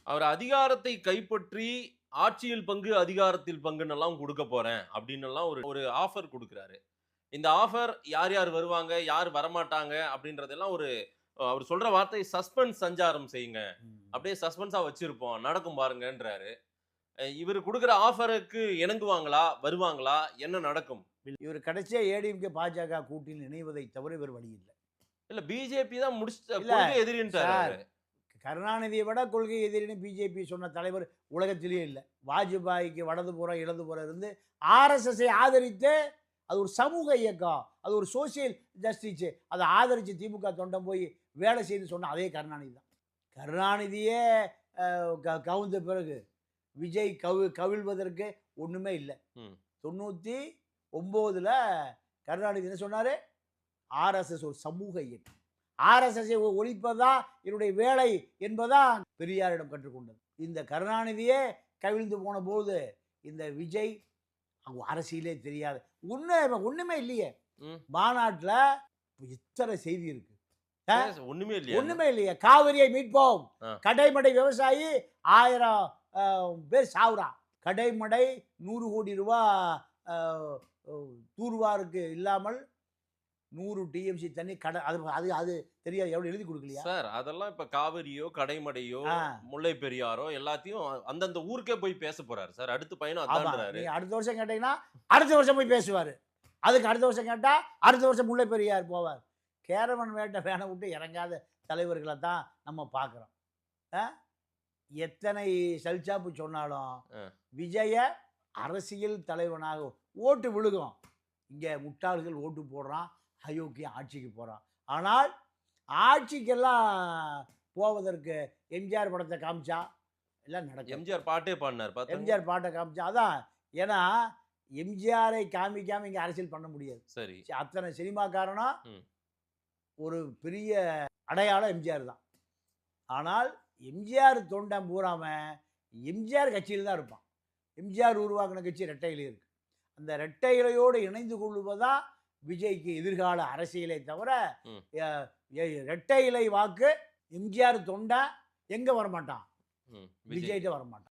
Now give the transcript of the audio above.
அவர் அதிகாரத்தை கைப்பற்றி ஆட்சியில் பங்கு, அதிகாரத்தில் பங்குன்னு எல்லாம் குடுக்க போறேன் அப்படின்னு எல்லாம் ஒரு ஒரு ஆஃபர் குடுக்குறாரு. இந்த ஆஃபர் யார் யார் வருவாங்க, யார் வரமாட்டாங்க அப்படின்றதெல்லாம் ஒரு அவர் சொல்ற வார்த்தை சஸ்பென்ஸ் சஞ்சாரம் செய்யுங்க. ம். அப்படியே சஸ்பென்ஸா வச்சிருப்போம். நடக்கும் பாருங்கன்றாரு. இவரு குடுக்குற ஆஃபருக்கு இணங்குவாங்களா? வருவாங்களா? என்ன நடக்கும்? இவர் கடைசியா ஏடிஎம்கே, பாஜக கூட்டணியில் இணைவதை தவிர வேறு வழி இல்ல. இல்ல பிஜேபி தான் இல்ல கொள்கை எதிரின்ட்டாரு சார், அவரு. கருணாநிதியை விட கொள்கை எதிரின்னு பிஜேபி சொன்ன தலைவர் உலகத்திலேயே இல்ல. வாஜ்பாய்க்கு வடதுபுறம், இடதுபுறம் இருந்து ஆர்எஸ்எஸ்ஸை ஆதரித்து அது ஒரு சமூக இயக்கம். அது ஒரு சோசியல் ஜஸ்டிஸ். அதை ஆதரிச்சு திமுக தொண்டன் போய் வேலை செய்து சொன்ன அதே கருணாநிதி தான். கருணாநிதியே கவுந்த பிறகு விஜய் கவிழ்வதற்கு ஒண்ணுமே இல்ல. ம். 99ல கருணாநிதி என்ன சொன்னாரு? ஆர்எஸ்எஸ் ஒரு சமூக இயக்கம். ஆர்எஸ்எஸ்ஸை ஒழிப்பதா என்னுடைய வேலை என்பதான் பெரியாரிடம் கற்றுக்கொண்டது. இந்த கருணாநிதியே கவிழ்ந்து போன போது இந்த விஜய் அவங்க அரசியலே தெரியாது. ஒண்ணுமே இல்லையே. ம். மாநாட்டுல இத்தனை செய்தி இருக்கு. ஒண்ணுமே இல்லையா? ஒண்ணுமே இல்லையே. காவிரியை மீட்போம். ஆ. கடைமடை விவசாயி 1000 பேர் சாவுறான். கடைமடை 100 கோடி ரூபாய் தூர்வாருக்கு இல்லாமல் 100 டிஎம்சி தண்ணி அது அது அது தெரியாது. எவ்வளவு எழுதி கொடுக்கலையா சார் அதெல்லாம் இப்ப காவிரியோ, கடைமடையோ, ஆ, முல்லை பெரியாறோ எல்லாத்தையும் அந்தந்த ஊருக்கே போய் பேச போறாரு சார். அடுத்த பயணம் ஆமா. அதான்றாரு. நீங்க அடுத்த வருஷம் கேட்டீங்கன்னா அடுத்த வருஷம் போய் பேசுவாரு. அதுக்கு அடுத்த வருஷம் கேட்டா அடுத்த வருஷம் முல்லை பெரியார் போவார். கேரவன் வேட்டை வேனை விட்டு இறங்காத தலைவர்களை தான் நம்ம பார்க்குறோம். எத்தனை சல்சாப்பு சொன்னாலும் அ. விஜய அரசியல் தலைவனாக ஓட்டு விழுகும். இங்கே முட்டாள்கள் ஓட்டு போடுறான், அயோக்கியம் ஆட்சிக்கு போகிறான். ஆனால் ஆட்சிக்கெல்லாம் போவதற்கு எம்ஜிஆர் படத்தை காமிச்சா எல்லாம் நடக்கும். எம்ஜிஆர் பாட்டே பாடுனார் பார்த்தா. எம்ஜிஆர் பாட்டை காமிச்சா அதான். ஏன்னா எம்ஜிஆரை காமிக்காமல் இங்கே அரசியல் பண்ண முடியாது. சரி. அத்தனை சினிமாக்காரனும் ம். ஒரு பெரிய அடையாளம் எம்ஜிஆர் தான். ஆனால் எம்ஜிஆர் தொண்டன் பூராம எம்ஜிஆர் கட்சியில் தான் இருப்பான். எம்ஜிஆர் உருவாக்கின கட்சி ரெட்டை இலை இருக்கு. அந்த ரெட்டை இலையோடு இணைந்து கொள்வதா விஜய்க்கு எதிர்கால அரசியலை தவிர ம். ரெட்டை இலை வாக்கு எம்ஜிஆர் தொண்டன் எங்க வரமாட்டான், ம். விஜய்கிட்ட வரமாட்டான்.